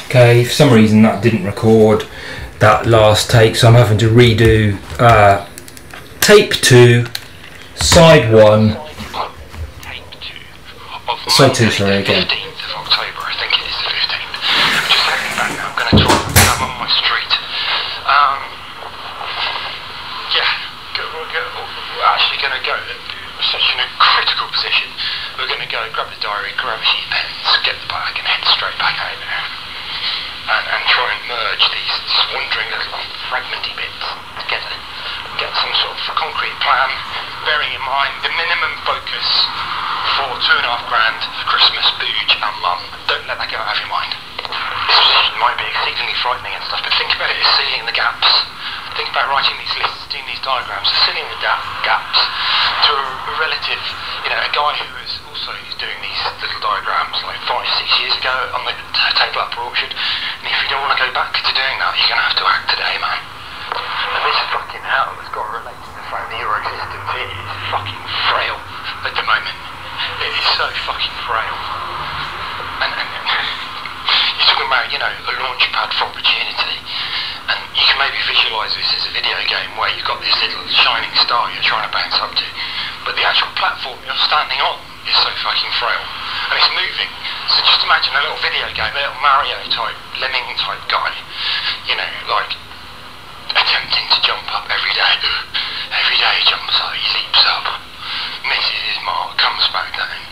Okay, for some reason that didn't record that last take, so I'm having to redo tape 2, side 1, side 2, sorry, again. 15th of October, I think it is the 15th. I'm just heading back now. I'm going to try and come on my street. We're actually going to go in such a critical position. We're going to go grab the diary, grab a few pens, get the bag and head straight back over there. And try and merge these wandering little fragmenty bits together. Get some sort of concrete plan, bearing in mind the minimum focus for £2.5 grand for Christmas, booge and mum. Don't let that go out of your mind. This position might be exceedingly frightening and stuff, but think about it as sealing the gaps. Think about writing these lists, doing these diagrams, sealing the gaps to a relative, a guy who was also doing these little diagrams like 5-6 years ago on the table up Orchard. And if you don't want to go back to doing that, you're going to have to act today, man. And this fucking hell has got to relate to the fact that your existence is fucking frail at the moment. It is so fucking frail. And you're talking about, a launch pad for opportunity. And you can maybe visualise this as a video game where you've got this little shining star you're trying to bounce up to. But the actual platform you're standing on is so fucking frail. And it's moving. So just imagine a little video game, a little Mario type, lemming type guy, like attempting to jump up every day. Every day he jumps up, he leaps up, misses his mark, comes back down,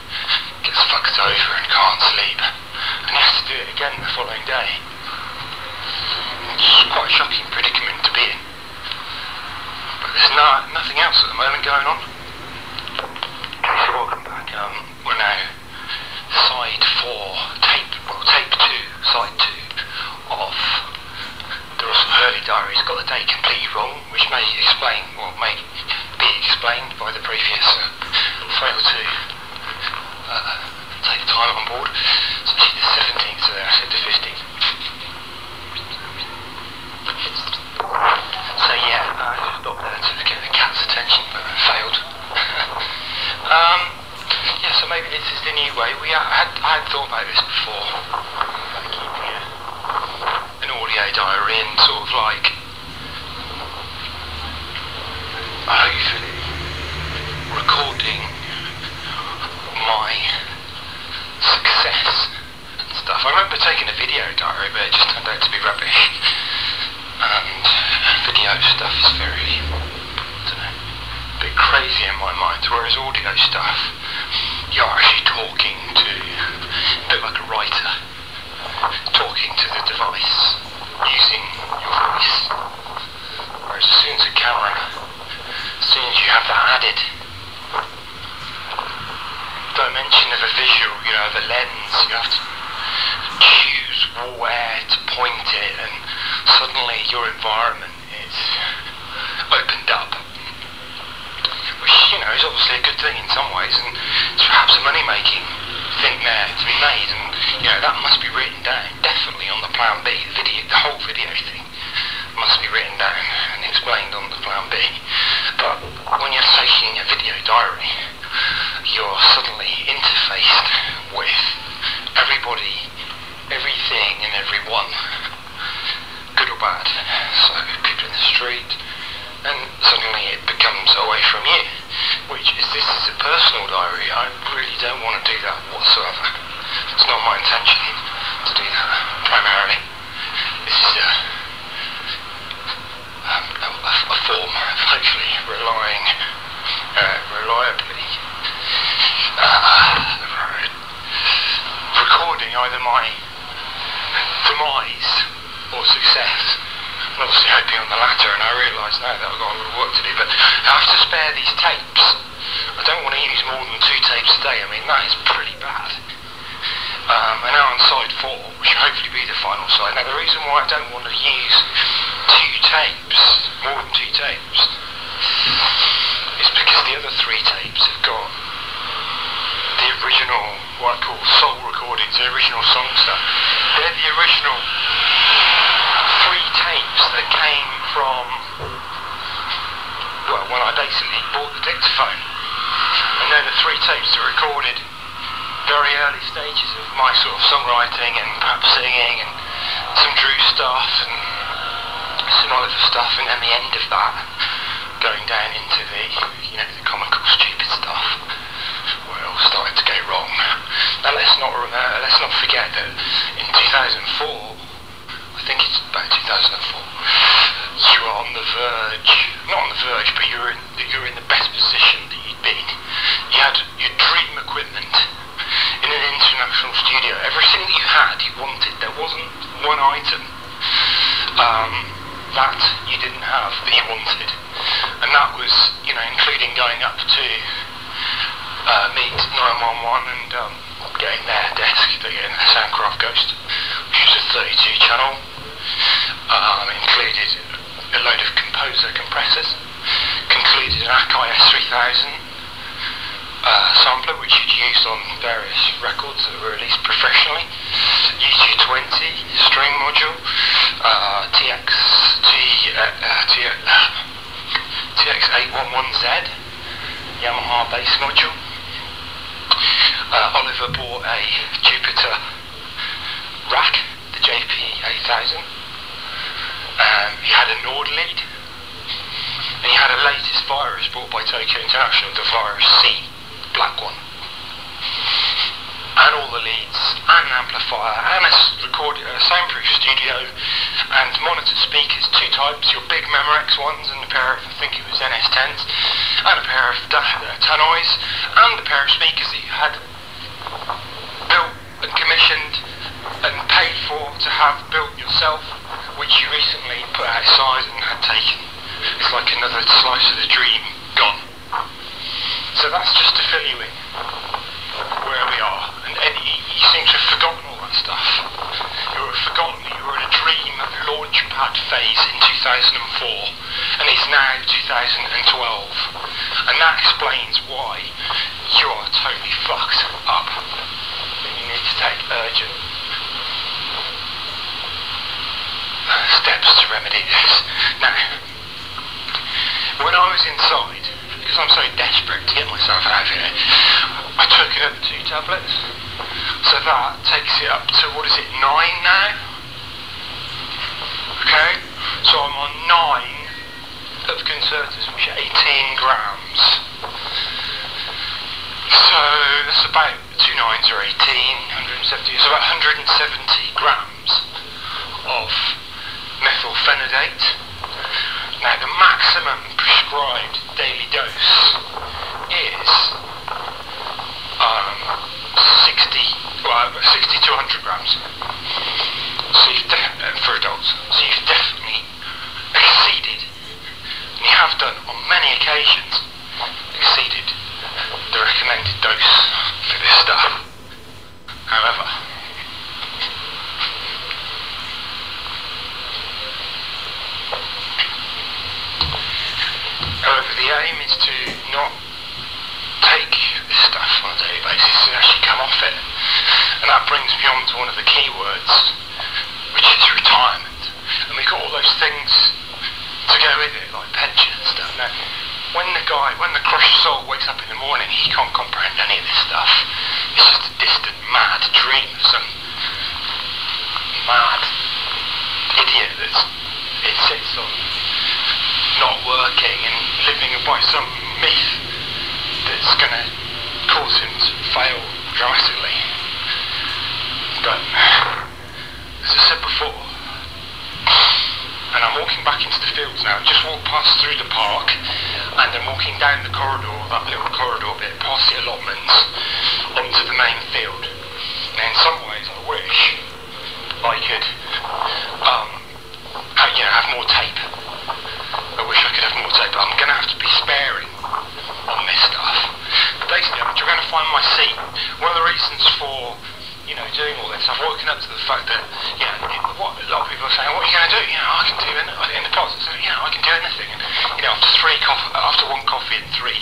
gets fucked over and can't sleep. And he has to do it again the following day. It's quite a shocking predicament to be in. But there's nothing else at the moment going on. Okay, so welcome back. We're now side 4, tape 2, side 2 of the Russell Hurley diary. It's got the date completely wrong, which may be explained by the previous fail to take the time on board. So actually the 17th, so I said the 15th. So yeah, I just stopped there to get the cat's attention, but I failed. Yeah, so maybe this is the new way. I had thought about this before, about keeping an audio diary and sort of like, hopefully, recording my success and stuff. I remember taking a video diary, but it just turned out to be rubbish. And video stuff is very, a bit crazy in my mind, whereas audio stuff, you're actually talking to, a bit like a writer, talking to the device, using your voice. Whereas as soon as a camera, as soon as you have that added dimension of a visual, the lens, you have to choose where to point it, and suddenly your environment is opened up, which is obviously a good thing in some ways, and it's perhaps a money-making thing there to be made, and that must be written down definitely on the plan B. The whole video thing must be written down and explained on the plan B. But when you're taking a video diary, you're suddenly interfaced with everybody, everything and everyone, good or bad. So people in the street, and suddenly it becomes away from you, which is, this is a personal diary. I really don't want to do that whatsoever. It's not my intention to do that primarily. This is a form of hopefully reliably recording either my demise or success. I'm obviously hoping on the latter, and I realise now that I've got a lot of work to do, but I have to spare these tapes. I don't want to use more than 2 tapes a day. I mean, that is pretty bad. And now on side 4, which will hopefully be the final side. Now the reason why I don't want to use 2 tapes, more than 2 tapes, is because the other 3 tapes have got the original, what I call soul recordings, the original song stuff. They're the original 3 tapes that came from, well, when I basically bought the Dictophone. And they're the 3 tapes that recorded very early stages of my sort of songwriting and perhaps singing and some Drew stuff and some Oliver stuff, and then the end of that going down into the, you know, the comical stupid stuff where it all started to go wrong. Now let's not forget that in 2004, I think it's about 2004, you were on the verge, not on the verge, but you were in the best position that you'd been. You had your dream equipment in an international studio. Everything that you had, you wanted. There wasn't one item that you didn't have that you wanted, and that was, you know, including going up to meet 911 and getting their desk, getting a Soundcraft Ghost, which was a 32 channel. Included a load of composer compressors, concluded an Akai S3000 sampler, which you'd used on various records that were released professionally, U220 string module, TX811Z Yamaha bass module. Oliver bought a Jupiter rack, the JP8000. He had a Nord lead, and he had a latest virus bought by Tokyo International, the Virus C, black one, and all the leads, and an amplifier, and a soundproof studio, and monitor speakers, two types, your big Memorex ones, and a pair of, I think it was NS10s, and a pair of Tannoys, and a pair of speakers that you had built and commissioned and paid for to have built yourself, which you recently put outside and had taken. It's like another slice of the dream gone. So that's just to fill you in where we are. And you seem to have forgotten all that stuff. You were forgotten that you were in a dream launchpad phase in 2004, and it's now 2012. And that explains why you are totally fucked up. And you need to take urgent steps to remedy this. Now, when I was inside, because I'm so desperate to get myself out of here, I took up 2 tablets. So that takes it up to, what is it, 9 now? Okay, so I'm on 9 of concertas, which are 18 grams. So that's about 2 9s are 18, 170, it's about 170 grams of methylphenidate. Now the maximum prescribed daily dose is 60 to 100 grams. So for adults. So you've definitely exceeded, and you have done on many occasions, exceeded the recommended dose for this stuff. However, the aim is to not take this stuff on a daily basis, to actually come off it. And that brings me on to one of the key words, which is retirement. And we've got all those things to go with it, like pension and stuff. Now, when the crushed soul wakes up in the morning, he can't comprehend any of this stuff. It's just a distant, mad dream of some mad idiot that sits on not working and living by some myth that's going to cause him to fail dramatically. But, as I said before, and I'm walking back into the fields now, just walked past through the park, and I'm walking down the corridor, that little corridor bit, past the allotments, onto the main field. Now in some ways I wish I could, have more tape. I wish I could have more tape, but I'm going to have to be sparing on this stuff. But basically, I'm trying to find my seat. One of the reasons for, doing all this, I've woken up to the fact that, what a lot of people are saying, what are you going to do? I can do anything. In the past, I said, I can do anything. And, after 1 coffee and 3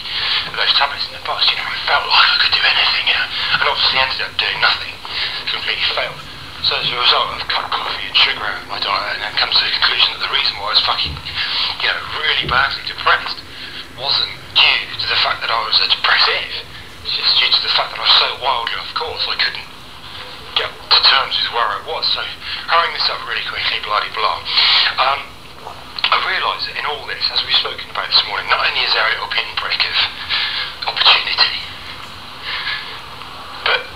of those tablets in the past, I felt like I could do anything, And obviously ended up doing nothing. Completely failed. So as a result, I've cut coffee and sugar out of my diet, and then come to the conclusion that the reason why I was fucking, really badly depressed wasn't due to the fact that I was a depressive. It's just due to the fact that I was so wildly off course. where I was. So, hurrying this up really quickly, bloody blah. I realise that in all this, as we've spoken about this morning, not only is there a little pinprick of opportunity, but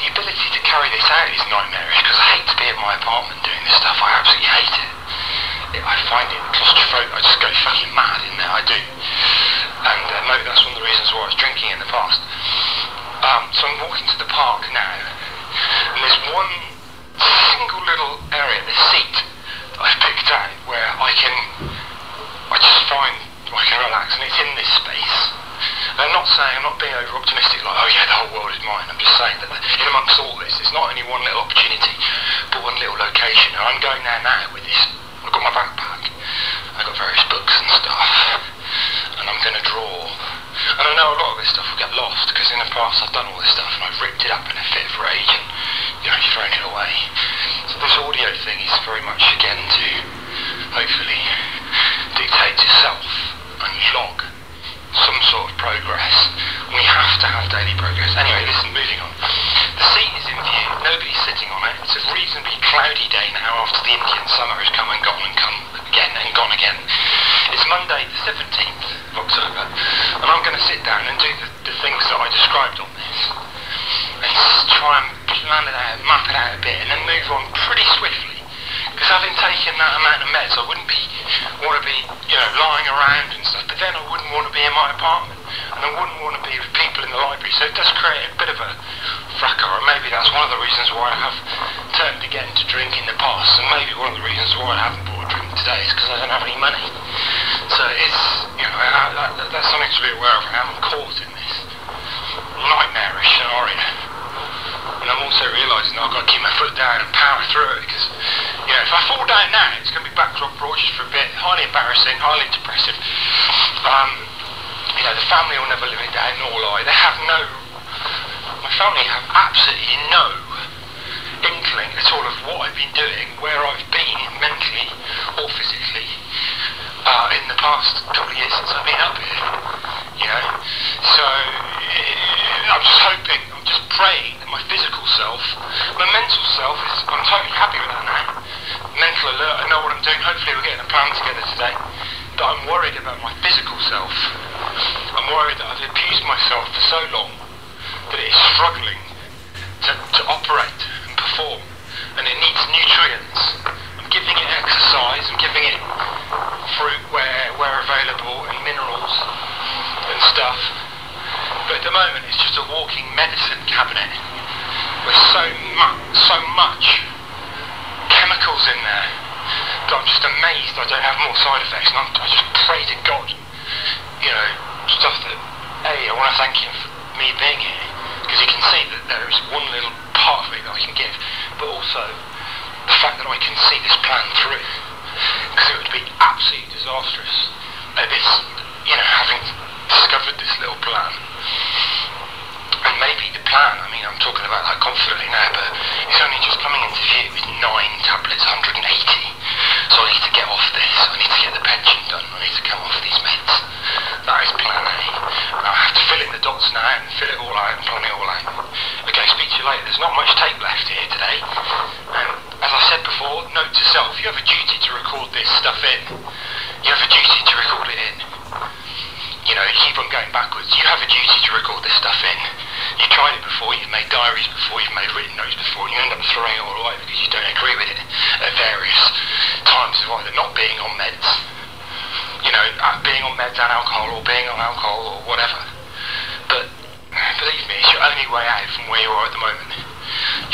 the ability to carry this out is nightmarish, because I hate to be at my apartment doing this stuff. I absolutely hate it. I find it claustrophobic. I just go fucking mad in there, I do. And maybe that's one of the reasons why I was drinking in the past. So I'm walking to the park now, and there's one single little area, this seat, that I've picked out where I just find I can relax, and it's in this space. And I'm not being over optimistic like, oh yeah, the whole world is mine. I'm just saying that in amongst all this, it's not only one little opportunity, but one little location. And I'm going there now with this. I've got my backpack, I've got various books and stuff, and I'm going to draw. And I know a lot of this stuff will get lost, because in the past I've done all this stuff and I've ripped it up in a fit of rage and, thrown it away. So this audio thing is very much again to hopefully dictate to self and log some sort of progress. We have to have daily progress. Anyway, listen, moving on. The seat is in view, nobody's sitting on it. It's a reasonably cloudy day now after the Indian summer has come and gone and come again and gone again. It's Monday the 17th of October, and I'm going to sit down and do the things that I described on this, and try and plan it out, map it out a bit, and then move on pretty swiftly. Because having taken that amount of meds, I wouldn't want to be, lying around and stuff, but then I wouldn't want to be in my apartment, and I wouldn't want to be with people in the library, so it does create a bit of a fracas, or maybe that's one of the reasons why I have turned again to drink in the past, and maybe one of the reasons why I haven't bought a drink today is because I don't have any money. So it's, that's something to be aware of. I am caught in this nightmarish scenario. And I'm also realising that I've got to keep my foot down and power through it, because, if I fall down now, it's going to be backdrop raucous for a bit, highly embarrassing, highly depressive. The family will never live it down, nor will I. My family have absolutely no inkling at all of what I've been doing, where I've been mentally or physically in the past couple of years since I've been up here, So I'm just hoping, I'm just praying that my physical self, my mental self I'm totally happy with that now. Mental alert, I know what I'm doing. Hopefully we're getting a plan together today. But I'm worried about my physical self. I'm worried that I've abused myself for so long that it is struggling to operate and perform, and it needs nutrients. I'm giving it exercise, I'm giving it fruit where available, and minerals and stuff, but at the moment it's just a walking medicine cabinet with so much chemicals in there that I'm just amazed I don't have more side effects, and I just pray to God, stuff that I want to thank him for me being here, because he can see that there is one little part of me that I can give, but also the fact that I can see this plan through, because it would be absolutely disastrous at this, having discovered this little plan. And maybe the plan, I'm talking about that confidently now, but it's only just coming into view with 9 tablets, 180. So I need to get off this, I need to get the pension done, I need to come off these meds. That is plan A. And I have to fill in the dots now and fill it all out and plan it all out. Okay, speak to you later. There's not much tape left here today. And as I said before, note to self, you have a duty to record this stuff in. You have a duty to record it in. Keep on going backwards. You have a duty to record this stuff in. You tried it before, you've made diaries before, you've made written notes before, and you end up throwing it all away because you don't agree with it at various times of either not being on meds, being on meds and alcohol, or being on alcohol, or whatever. But believe me, it's your only way out from where you are at the moment.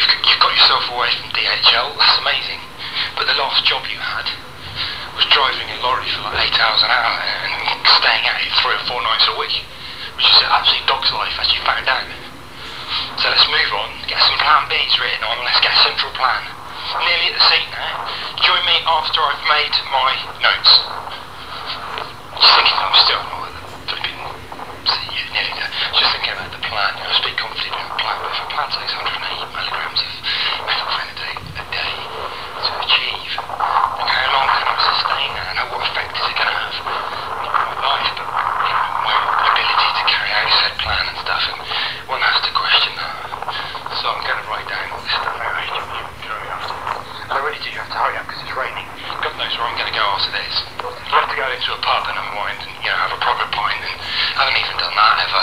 You've got yourself away from DHL, that's amazing, but the last job you had was driving a lorry for like 8 hours an hour and staying at it 3 or 4 nights a week, which is an absolute dog's life, as you found out. So let's move on, get some plan B's written on, let's get a central plan. Nearly at the seat now. Join me after I've made my notes. Just thinking, I'm still not nearly there. Just thinking about the plan. I speak confidently about the plan, but if a plan takes 180 milligrams of methylphenidate a day to achieve, then how long can I sustain that, and what effect is it going to have? Not on my life, but my ability to carry out said plan and stuff, and one has to question that. So I'm going to write down all this stuff out. after this. I'd love to go into a pub and unwind and, you know, have a proper pint, and I haven't even done that ever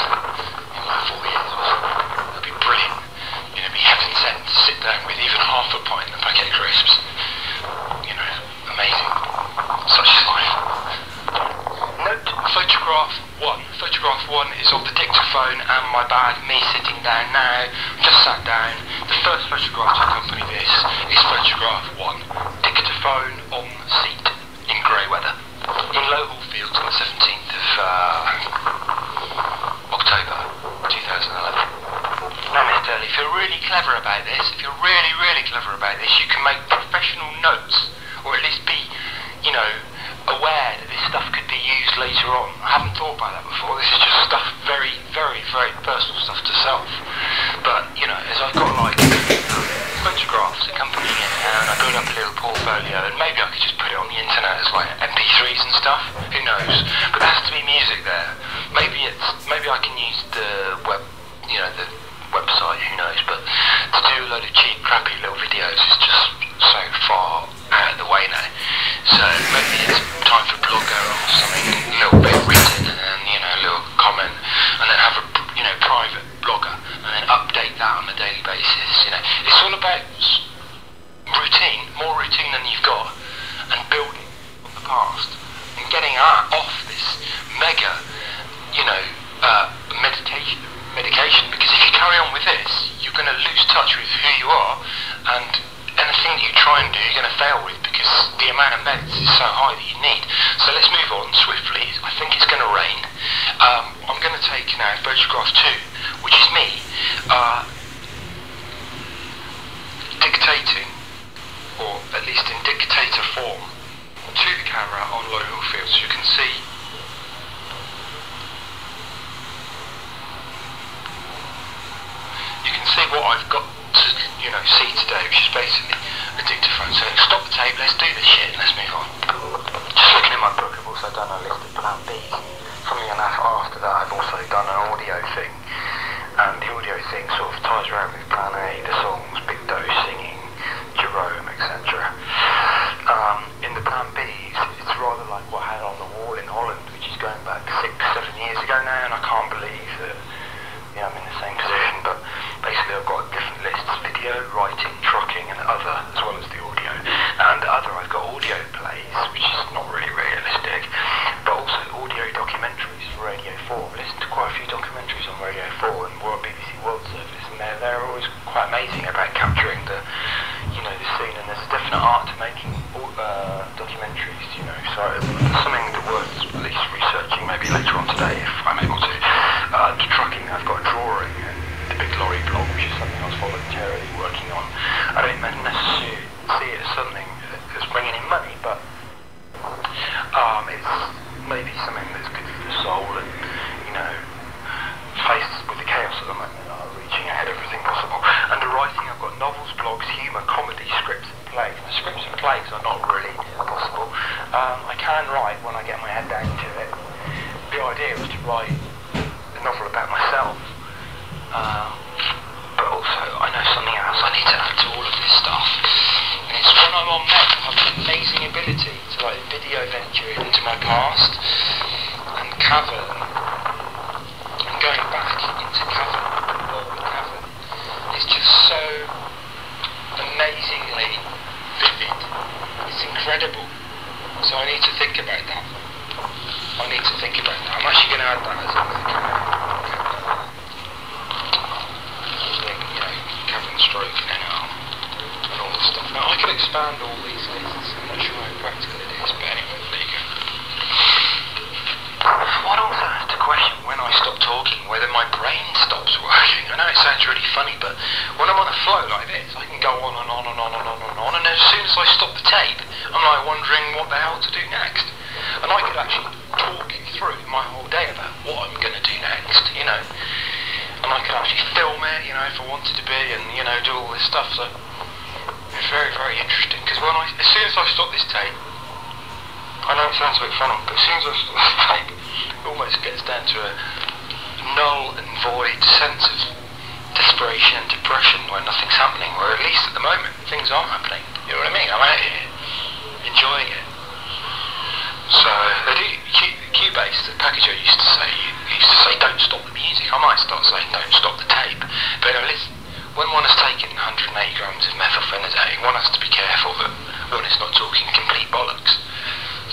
in like 4 years or so. That'd be brilliant. You know, it'd be heaven sent to sit down with even half a pint and a packet of crisps. You know, amazing. Such is life. Note photograph 1. Photograph 1 is of the dictaphone and my bag, me sitting down now. Just sat down. The first photograph to accompany this is photograph 1. Dictaphone on seat in grey weather. In Lowhall Fields on the 17th of October 2011. Now, Mr. Early, if you're really clever about this, you can make professional notes, or at least be, you know, aware that this stuff could be used later on. I haven't thought about that before. This is just stuff, very, very, very personal stuff to self. But, you know, as I've got like photographs accompanying it, and I build up a little portfolio, and maybe I could just put it on the internet as like MP3s and stuff. Who knows? But there has to be music there. Maybe I can use the web, you know, the website. Who knows? But to do a load of cheap, crappy little videos is just so far out of the way now. So maybe it's time for Blogger or something, a little bit written, and, you know, a little comment, and then have a, you know, private Blogger, and then update that on a daily basis. You know, it's all about routine, more routine than you've got, and building on the past, and getting off this mega, you know, medication. Because if you carry on with this, you're going to lose touch with who you are, and anything that you try and do, you're going to fail with, because the amount of meds is so high that you need. So let's move on swiftly. I think it's going to rain. I'm going to take now photograph 2, which is me dictating, or at least in dictator form, to the camera on Lowhall Fields. As you can see, what I've got to, you know, see today, which is basically a dictaphone. So stop the tape, let's do this shit, and let's move on. Just looking in my book, I've also done a list of plan Bs. Funnily enough, after that I've also done an audio thing, and the audio thing sort of ties around with plan A, the songs, Big Dose singing, Jerome, etc. In the plan Bs, it's rather like what I had on the wall in Holland, which is going back 6-7 years ago now, and I can't believe that, you know, I'm in the same position. But basically I've got different lists: video, writing, trucking, and other, as well as the audio. And other, I've got audio plays, which is not really realistic, but also audio documentaries for Radio 4. I listened to quite a few documentaries on Radio 4 and BBC World Service, and they're always quite amazing about capturing the, you know, the scene. And there's a definite art to making documentaries, you know. So something that worth at least researching maybe later on today, if I'm able to. Trucking, I've got a drawing, and the Big Lorry blog, which is something I was voluntarily working on. I don't necessarily see it as something that's bringing in money, but it's maybe something that's good for the soul, and, you know, faced with the chaos at the moment, reaching ahead of everything possible. Under writing, I've got novels, blogs, humour, comedy, scripts and plays. The scripts and plays are not really possible. I can write when I get my head down to it. The idea was to write a novel about myself, but also I know something else I need to add to all of this stuff, and it's when I'm on meth, I have an amazing ability to like video venture into my past and cavern, and going back into cavern, the cavern is just so amazingly vivid. It's incredible. So I need to think about that. I'm actually going to add that as a cavern stroke and all this stuff. Now I could expand all these lists. I'm not sure how practical it is, but anyway, there you go. One also has to question when I stop talking whether my brain stops working. I know it sounds really funny, but when I'm on a flow like this, I can go on and on and on and on and on, and as soon as I stop the tape, I'm like wondering what the hell to do next. And I could actually talk through my whole day about what I'm going to do next, you know. And I could actually film it, you know, if I wanted to be, and, you know, do all this stuff. So it's very, very interesting, because as soon as I stop this tape, I know it sounds a bit funny, but as soon as I stop this tape, it almost gets down to a null and void sense of desperation and depression where nothing's happening, or at least at the moment things aren't happening. You know what I mean? I'm out here enjoying it. So they do. Cubase, the packager used to say, don't stop the music. I might start saying, don't stop the tape. But listen, when one has taken 180 grams of methylphenidate, one has to be careful that one is not talking complete bollocks.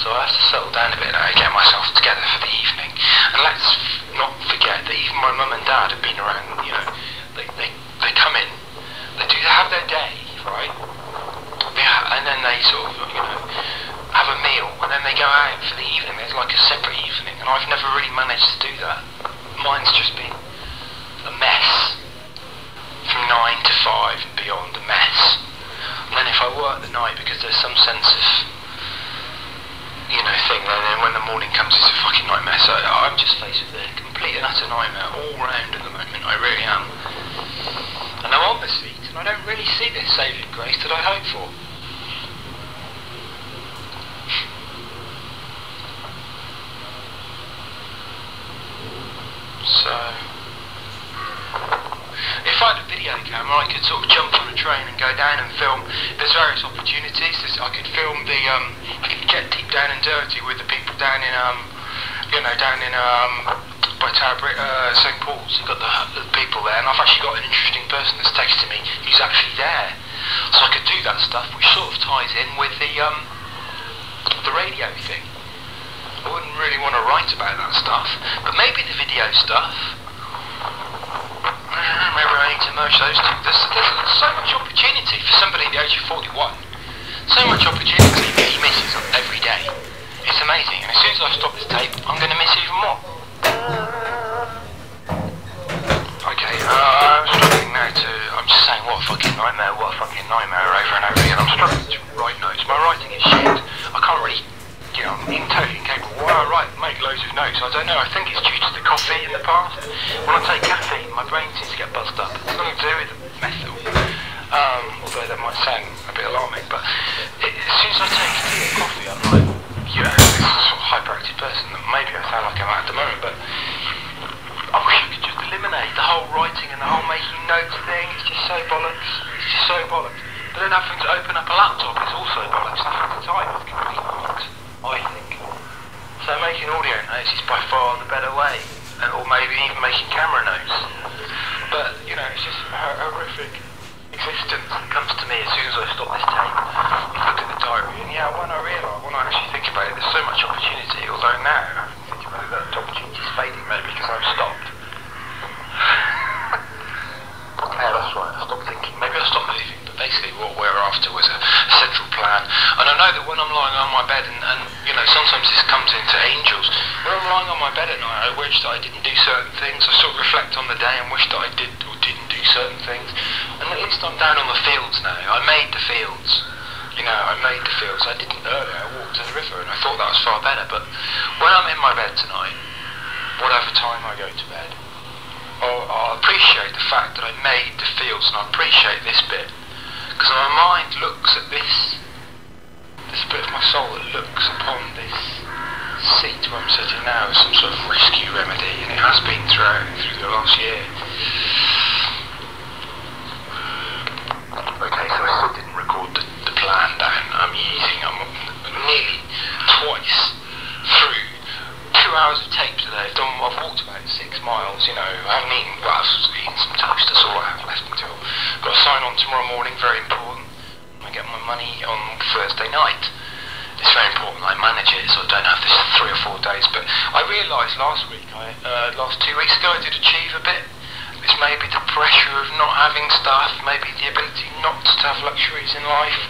So I have to settle down a bit now and get myself together for the evening. And let's not forget that even my mum and dad have been around. You know, they come in, they have their day, right? And then they sort of, you know, have a meal, and then they go out for the evening. There's like a separate evening, and I've never really managed to do that. Mine's just been a mess. From 9 to 5 and beyond, a mess. And then if I work the night, because there's some sense of, you know, thing, and then when the morning comes, it's a fucking nightmare. So I'm just faced with a complete and utter nightmare all round at the moment. I really am. And I'm on the seat, and I don't really see this saving grace that I hope for. So, if I had a video camera, I could sort of jump on a train and go down and film. There's various opportunities. I could film I could get deep down and dirty with the people down in, you know, down in by Tower St Paul's. You've got the people there, and I've actually got an interesting person that's texted me who's actually there. So I could do that stuff, which sort of ties in with the radio thing. I wouldn't really want to write about that stuff, but maybe the video stuff. Maybe I need to merge those two. There's so much opportunity for somebody at the age of 41. So much opportunity that he misses every day. It's amazing, and as soon as I stop this tape, I'm going to miss even more. Okay, I'm struggling now I'm just saying what a fucking nightmare over and over again. I'm struggling to write notes. My writing is shit. I can't really, you know, I'm totally incapable. Why I make loads of notes, I don't know. I think it's due to the coffee in the past. When I take caffeine, my brain seems to get buzzed up. It's nothing to do with methyl. Although that might sound a bit alarming, but as soon as I take tea and coffee, I'm like, you know, this sort of hyperactive person that maybe I sound like I'm at the moment, but I wish I could just eliminate the whole writing and the whole making notes thing. It's just so bollocks. It's just so bollocks. But then having to open up a laptop is also bollocks. Having to type is complete bollocks, I think. So making audio notes is by far the better way, or maybe even making camera notes. But, you know, it's just a horrific existence that comes to me as soon as I stop this tape and look at the diary. And yeah, when I actually think about it, there's so much opportunity, although now, I think about it, that opportunity is fading maybe because I've stopped. Yeah, that's right, I stopped thinking. Maybe I stopped moving, but basically what we're after was a central plan. And I know that when I'm lying on my bed, and you know, sometimes this comes into angels, when I'm lying on my bed at night, I wish that I didn't do certain things. I sort of reflect on the day and wish that I did or didn't do certain things. And at least I'm down on the fields now. I made the fields. You know, I made the fields. I didn't earlier. I walked to the river and I thought that was far better. But when I'm in my bed tonight, whatever time I go to bed, I'll appreciate the fact that I made the fields, and I appreciate this bit. Because my mind looks at this bit of my soul that looks upon this seat where I'm sitting now as some sort of rescue remedy, and it has been through the last year. Okay, so I still didn't record the plan down. I'm nearly twice through 2 hours of tape today. I've walked about 6 miles, you know. I haven't eaten, well, I've eaten some toast, that's all I have left until. Got a sign on tomorrow morning, very important. I get my money on Thursday night. It's very important I manage it, so I don't have this 3 or 4 days. But I realised last 2 weeks ago, I did achieve a bit. It's maybe the pressure of not having stuff, maybe the ability not to have luxuries in life,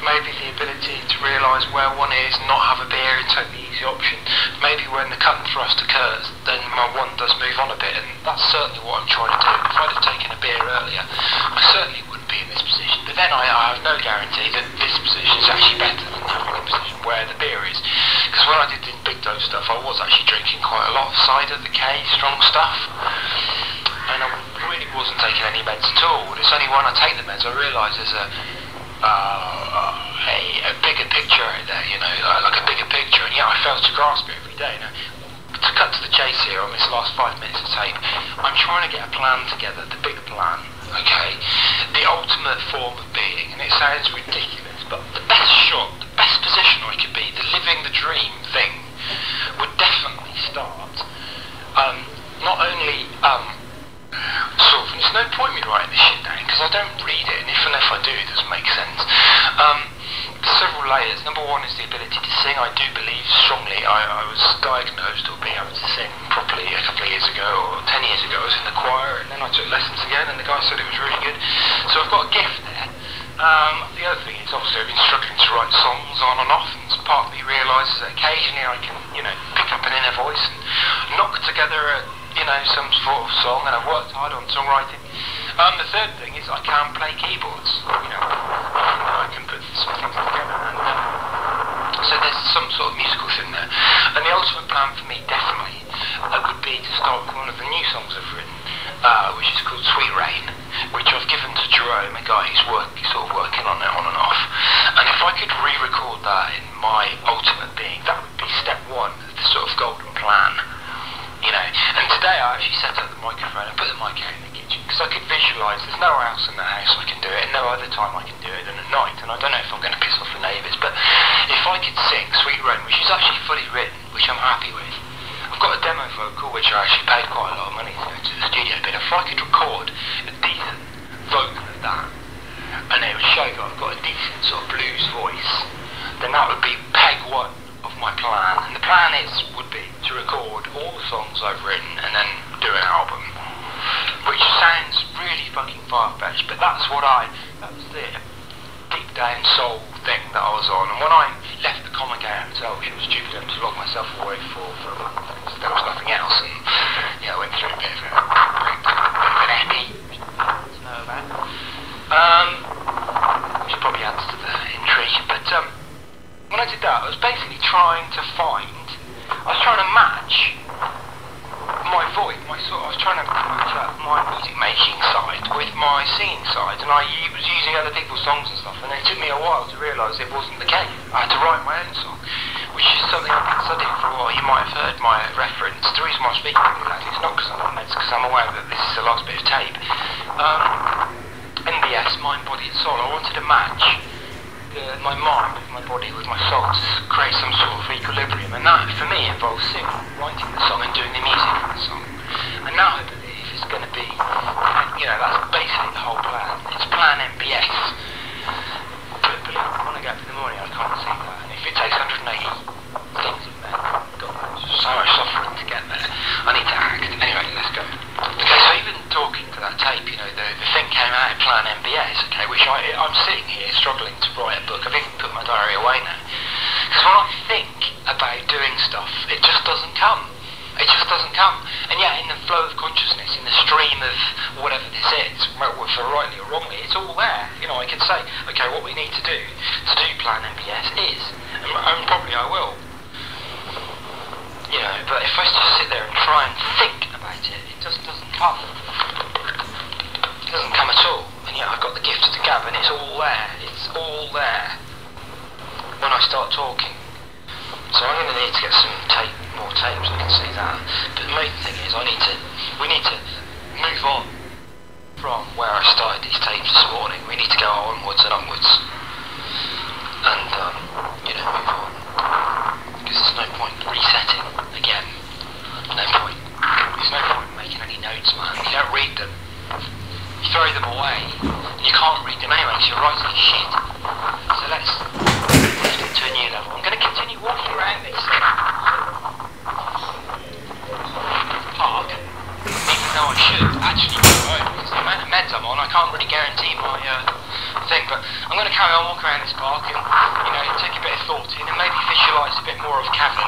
maybe the ability to realise where one is, not have a beer and take the easy option. Maybe when the cut and thrust occurs, then my one does move on a bit, and that's certainly what I'm trying to do. If I'd have taken a beer earlier, I certainly wouldn't be in this position. But then I have no guarantee that this position is actually better than having a position where the beer is. Because when I did the big dose stuff, I was actually drinking quite a lot of cider, the K, strong stuff. And I really wasn't taking any meds at all. And it's only when I take the meds I realise there's a bigger picture out there, you know, like a bigger picture. And yet I fail to grasp it every day. Now, to cut to the chase here on this last 5 minutes of tape, I'm trying to get a plan together, the big plan, okay? The ultimate form of being, and it sounds ridiculous, but the best shot, the best position I could be, the living the dream thing would definitely start. Not only sort of, there's no point me writing this shit down because I don't read it, and if I do, it doesn't make sense. Several layers. Number one is the ability to sing. I do believe strongly. I was diagnosed or being able to sing properly a couple of years ago, or 10 years ago. I was in the choir, and then I took lessons again, and the guy said it was really good. So I've got a gift there. The other thing is obviously I've been struggling to write songs on and off, and part of me realises that occasionally I can, pick up an inner voice and knock together some sort of song, and I've worked hard on songwriting. The third thing is I can play keyboards. I can put some things together, and so there's some sort of musical thing there. And the ultimate plan for me, definitely, would be to start with one of the new songs I've written, which is called Sweet Rain, which I've given to Jerome, a guy who's sort of working on it on and off. And if I could re-record that in my ultimate being, that would be step one of the sort of golden plan. And today I actually set up the microphone. I put the mic out in the kitchen because I could visualise there's nowhere else in the house I can do it, and no other time I can do it than at night. And I don't know if I'm going to piss off the neighbours, but if I could sing Sweet Rain, which is actually fully written, which I'm happy with. I've got a demo vocal which I actually paid quite a lot of money to go to the studio, but if I could record a decent vocal of that, and it would show that I've got a decent sort of blues voice, then that would be peg one of my plan. And the plan would be to record all the songs I've written and then do an album, which sounds really fucking far-fetched, but that was the deep down soul thing that I was on. And when I left the Common Gay Hotel, which was stupid to lock myself away for a month, there was nothing else, and I went through a bit of an epi, which to know about, which probably adds to the intrigue. But when I did that, I was basically trying to match my voice, I was trying to match up my music making side with my singing side, and I was using other people's songs and stuff, and it took me a while to realise it wasn't the case. I had to write my own song, which is something I've been studying for a while. You might have heard my reference. The reason why I'm speaking to you lately is not because I'm on meds, because I'm aware that this is the last bit of tape. NBS, mind, body and soul. I wanted to match my mind with my body, with my soul, to create some sort of equilibrium, and that for me involves singing, writing the song and doing the music for the song. And now I believe it's going to be, that's basically the whole plan. It's plan MBS. But believe me, when I get up in the morning I can't see that, and if it takes 180 things of men, God knows, so much suffering to get there, I need to act. Anyway, let's go. Okay, so even talking to that tape, the thing came out in plan MBS, okay, which I'm sitting here struggling to write a book. I've even put my diary away now. Because when I think about doing stuff, it just doesn't come. It just doesn't come. And yet in the flow of consciousness, in the stream of whatever this is, for rightly or wrongly, it's all there. I can say, okay, what we need to do plan MBS is, and probably I will. But if I just sit there and try and think about it, it just doesn't come. It doesn't come at all. And yet I've got the gift of the gab, and it's all there. It's all there when I start talking. So I'm going to need to get some more tape so I can see that. But the main thing is we need to move on from where I started these tapes this morning. We need to go onwards and upwards. And, move on. Because there's no point resetting again. No point. There's no point making any notes, man. You don't read them. You throw them away. And you can't read them anyway because you're writing shit. So let's lift it to a new level. I'm going to continue walking around this park, even though I should actually go home because the amount of meds I'm on, I can't really guarantee my thing. But I'm going to carry on walking around this park and take a bit of thought in and maybe visualise a bit more of Kevin,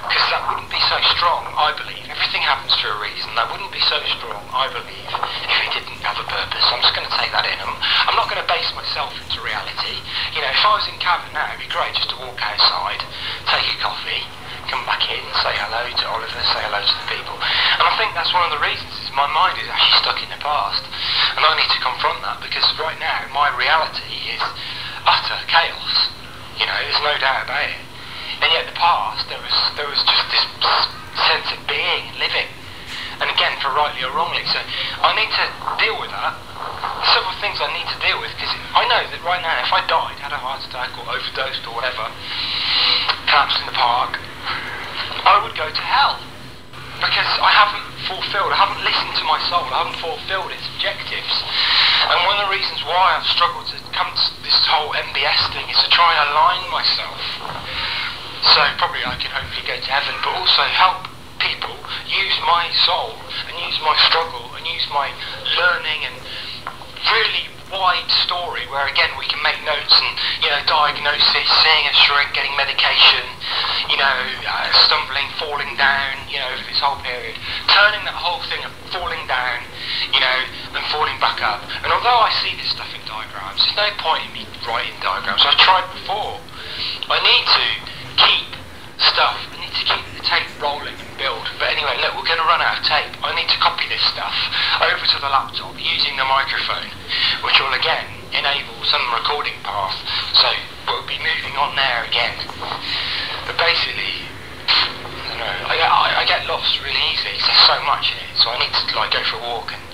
because that wouldn't be so strong, I believe. Everything happens for a reason. That wouldn't be so strong, I believe, if he didn't have a purpose. So I'm just going to take that in. I'm not going to base myself into reality. If I was in Cavan now, it'd be great just to walk outside, take a coffee, come back in, say hello to Oliver, say hello to the people. And I think that's one of the reasons is my mind is actually stuck in the past. And I need to confront that, because right now my reality is utter chaos. There's no doubt about it. And yet the past, there was just this sense of being, living. And again, for rightly or wrongly. So I need to deal with that. There's several things I need to deal with, because I know that right now, if I died, had a heart attack or overdosed or whatever, collapsed in the park, I would go to hell. Because I haven't listened to my soul, I haven't fulfilled its objectives. And one of the reasons why I've struggled to come to this whole MBS thing is to try and align myself. So probably I can hopefully go to heaven, but also help people use my soul and use my struggle and use my learning and really wide story where again we can make notes and, you know, diagnosis, seeing a shrink, getting medication, you know, stumbling, falling down, you know, over this whole period, turning that whole thing of falling down, you know, and falling back up. And although I see this stuff in diagrams, there's no point in me writing diagrams. I've tried before. I need to keep stuff, I need to keep the tape rolling and build. But anyway, look, we're going to run out of tape. I need to copy this stuff over to the laptop using the microphone, which will again enable some recording path. So we'll be moving on there again. But basically, I don't know, I get lost really easily. There's so much in it, so I need to like go for a walk and,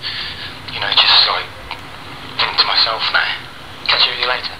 you know, just like think to myself now. Catch you later.